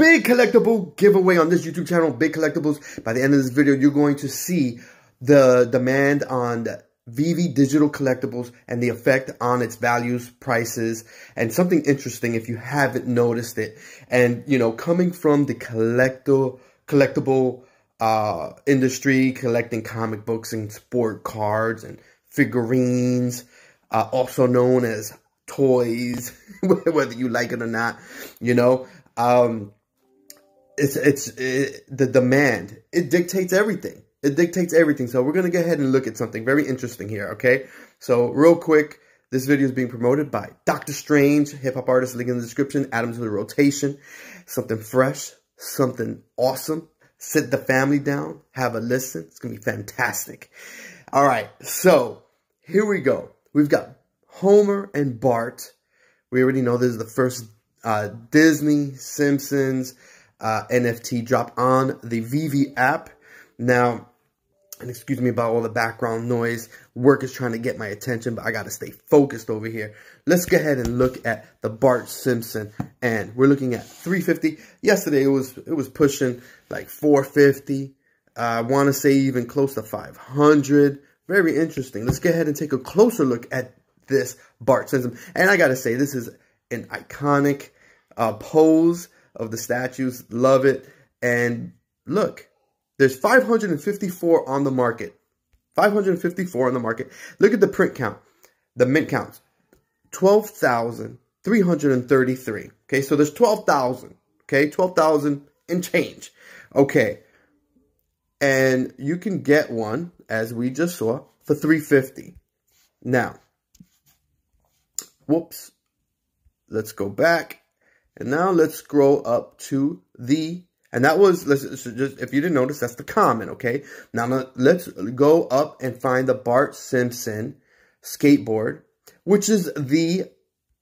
big collectible giveaway on this YouTube channel, Big Collectibles. By the end of this video, you're going to see the demand on Veve digital collectibles and the effect on its values, prices, and something interesting if you haven't noticed it. And, you know, coming from the collectible industry, collecting comic books and sport cards and figurines, also known as toys, whether you like it or not, you know, the demand, it dictates everything. It dictates everything. So we're going to go ahead and look at something very interesting here, okay? So real quick, this video is being promoted by Dokta Strange Hip Hop artist, link in the description, add them to the rotation. Something fresh, something awesome. Sit the family down, have a listen. It's going to be fantastic. All right, so here we go. We've got Homer and Bart. We already know this is the first Disney, Simpsons NFT drop on the Veve app. Now, and excuse me about all the background noise. Work is trying to get my attention, but I got to stay focused over here. Let's go ahead and look at the Bart Simpson, and we're looking at 350. Yesterday it was pushing like 450. I want to say even close to 500. Very interesting. Let's go ahead and take a closer look at this Bart Simpson. And I got to say, this is an iconic pose of the statues. Love it. And look. There's 554 on the market. 554 on the market. Look at the print count. The mint count. 12,333. Okay, so there's 12,000. Okay, 12,000 and change. Okay. And you can get one, as we just saw, for 350. Now, whoops. Let's go back. And now let's scroll up to the... And that was, just if you didn't notice, that's the common, okay? Now, let's go up and find the Bart Simpson skateboard, which is the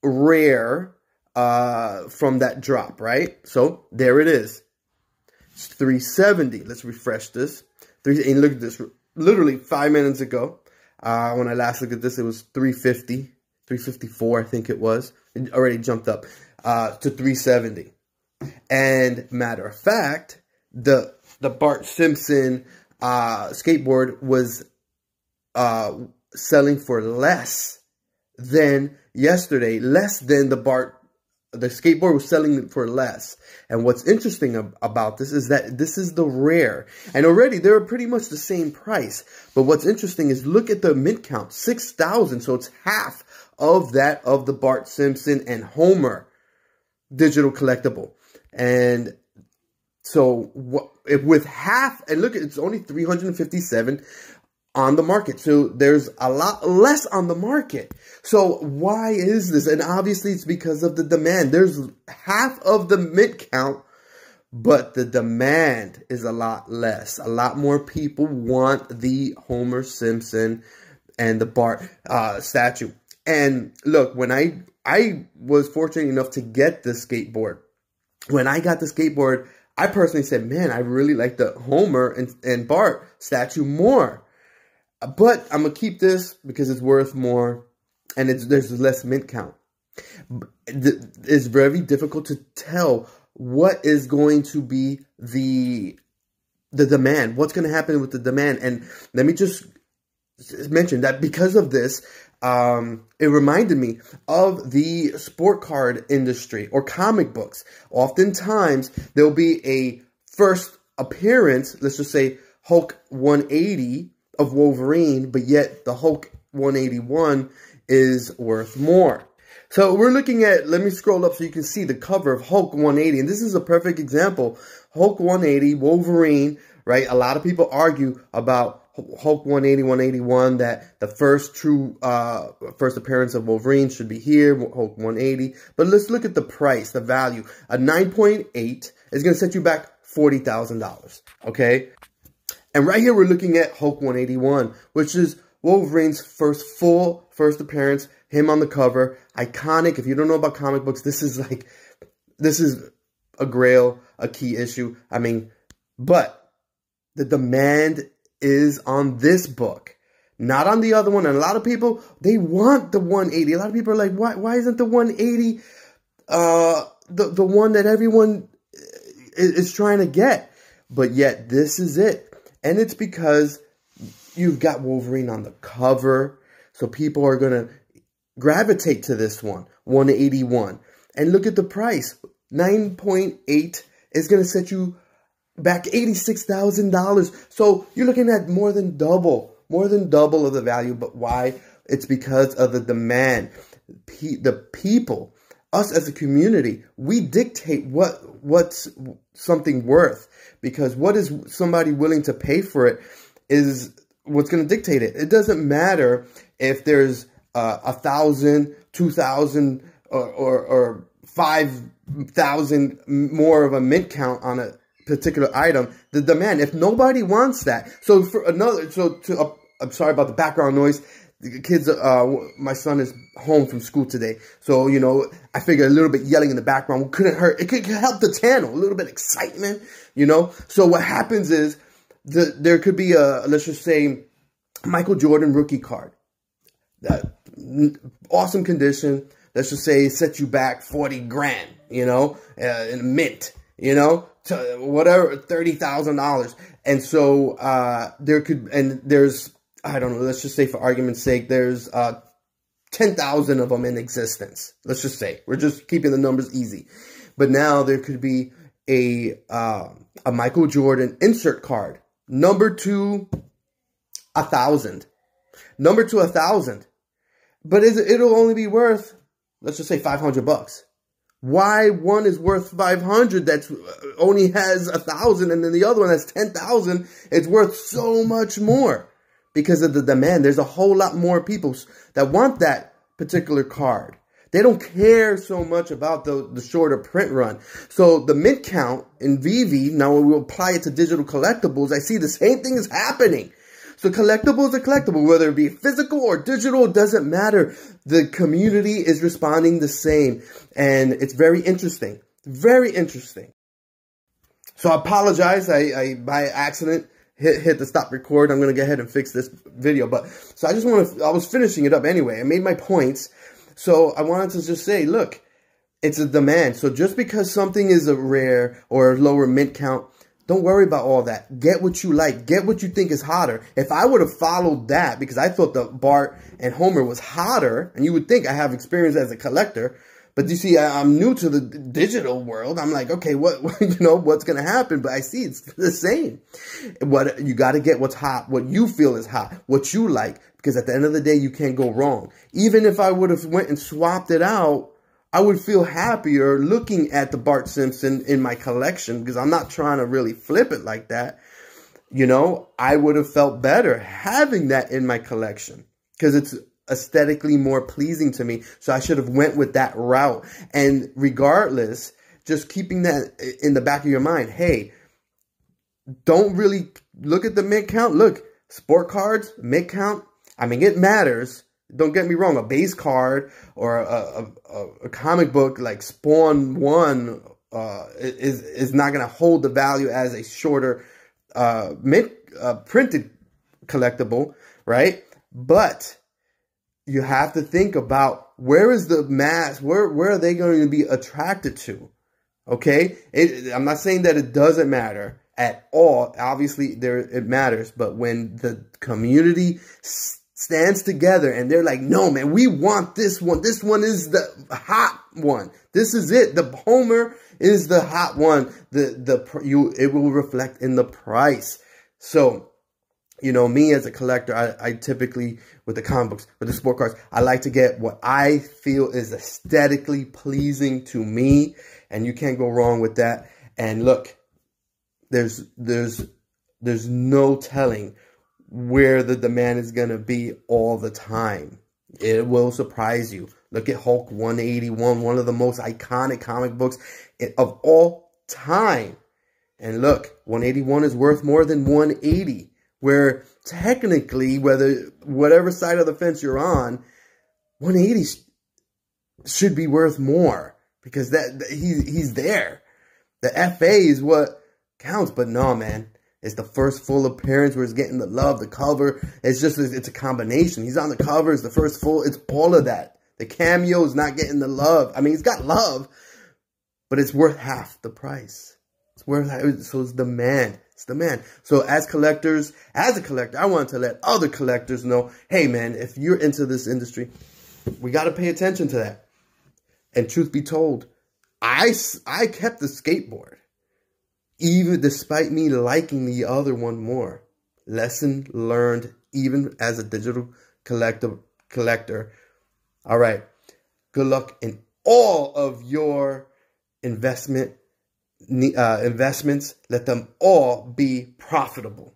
rare from that drop, right? So, there it is. It's 370. Let's refresh this. And look at this. Literally 5 minutes ago, when I last looked at this, it was 350. 354, I think it was. It already jumped up to 370. And matter of fact, the Bart Simpson skateboard was selling for less than yesterday. Less than the skateboard was selling for less. And what's interesting about this is that this is the rare. And already they're pretty much the same price. But what's interesting is look at the mint count, 6,000. So it's half of that of the Bart Simpson and Homer digital collectible. And so with half, and look, it's only 357 on the market. So there's a lot less on the market. So why is this? And obviously it's because of the demand. There's half of the mint count, but the demand is a lot less. A lot more people want the Homer Simpson and the Bart statue. And look, when I was fortunate enough to get the skateboard, when I got the skateboard, I personally said, man, I really like the Homer and Bart statue more. But I'm going to keep this because it's worth more and there's less mint count. It's very difficult to tell what is going to be the demand. What's going to happen with the demand? And let me just mention that because of this, it reminded me of the sport card industry or comic books. Oftentimes, there'll be a first appearance, let's just say Hulk 180 of Wolverine, but yet the Hulk 181 is worth more. So we're looking at, let me scroll up so you can see the cover of Hulk 180. And this is a perfect example. Hulk 180, Wolverine, right? A lot of people argue about Hulk 180, 181, that the first true, first appearance of Wolverine should be here, Hulk 180. But let's look at the price, the value. A 9.8 is going to set you back $40,000, okay? And right here, we're looking at Hulk 181, which is Wolverine's first appearance, him on the cover. Iconic. If you don't know about comic books, this is a grail, a key issue. I mean, but the demand is on this book, not on the other one. And a lot of people, they want the 180. A lot of people are like, why isn't the 180 the one that everyone is trying to get. But yet this is it. And it's because you've got Wolverine on the cover. So people are going to gravitate to this one, 181. And look at the price. 9.8 is going to set you back $86,000. So you're looking at more than double of the value. But why? It's because of the demand. The people, us as a community, we dictate what's something worth, because what is somebody willing to pay for it is what's going to dictate it. It doesn't matter if there's 1,000, 2,000, or 5,000 more of a mint count on a particular item. The demand, if nobody wants that. So for another, I'm sorry about the background noise. The kids, my son is home from school today. So, you know, I figure a little bit yelling in the background couldn't hurt. It could help the channel, a little bit of excitement, you know. So what happens is there could be let's just say, Michael Jordan rookie card. Awesome condition. Let's just say it sets you back 40 grand, you know, in a mint, you know, to whatever, $30,000. And so there's, I don't know, let's just say for argument's sake, there's 10,000 of them in existence. Let's just say, we're just keeping the numbers easy. But now there could be a Michael Jordan insert card, number 2, 1,000, number 2, 1,000. But it'll only be worth, let's just say $500. Why one is worth 500 that's only has 1,000, and then the other one that's 10,000, it's worth so much more? Because of the demand. There's a whole lot more people that want that particular card. They don't care so much about the shorter print run. So the mint count in Veve, now when we apply it to digital collectibles, I see the same thing is happening. So collectibles are collectible, whether it be physical or digital, it doesn't matter. The community is responding the same. And it's very interesting. Very interesting. So I apologize. I by accident hit the stop record. I'm going to go ahead and fix this video. But so I was finishing it up anyway. I made my points. So I wanted to just say, look, it's a demand. So just because something is a rare or a lower mint count, don't worry about all that. Get what you like. Get what you think is hotter. If I would have followed that, because I thought the Bart and Homer was hotter, and you would think I have experience as a collector, but you see, I'm new to the digital world. I'm like, okay, what you know, what's going to happen? But I see it's the same. What you got to get what's hot, what you feel is hot, what you like, because at the end of the day, you can't go wrong. Even if I would have went and swapped it out, I would feel happier looking at the Bart Simpson in my collection, because I'm not trying to really flip it like that. You know, I would have felt better having that in my collection because it's aesthetically more pleasing to me. So I should have went with that route. And regardless, just keeping that in the back of your mind. Hey, don't really look at the mint count. Look, sport cards, mint count. I mean, it matters. Don't get me wrong. A base card or a comic book like Spawn 1 is not going to hold the value as a shorter mint printed collectible, right? But you have to think about where is the mass, where are they going to be attracted to? Okay? I'm not saying that it doesn't matter at all. Obviously, it matters. But when the community stands together and they're like, no, man, we want this one. This one is the hot one. This is it. The Homer is the hot one. It will reflect in the price. So, you know, me as a collector, I typically, with the comic books, with the sport cards, I like to get what I feel is aesthetically pleasing to me. And you can't go wrong with that. And look, there's no telling where the demand is going to be all the time. It will surprise you. Look at Hulk 181, one of the most iconic comic books of all time. And look, 181 is worth more than 180, where technically, whatever side of the fence you're on, 180 should be worth more because he's there. The FA is what counts, but no, man. It's the first full appearance where he's getting the love, the cover. It's a combination. He's on the cover. It's the first full. It's all of that. The cameo is not getting the love. I mean, he's got love, but it's worth half the price. So it's demand. It's demand. So as a collector, I want to let other collectors know, hey man, if you're into this industry, we got to pay attention to that. And truth be told, I kept the skateboard, even despite me liking the other one more. Lesson learned, even as a digital collector. All right. Good luck in all of your investments. Let them all be profitable.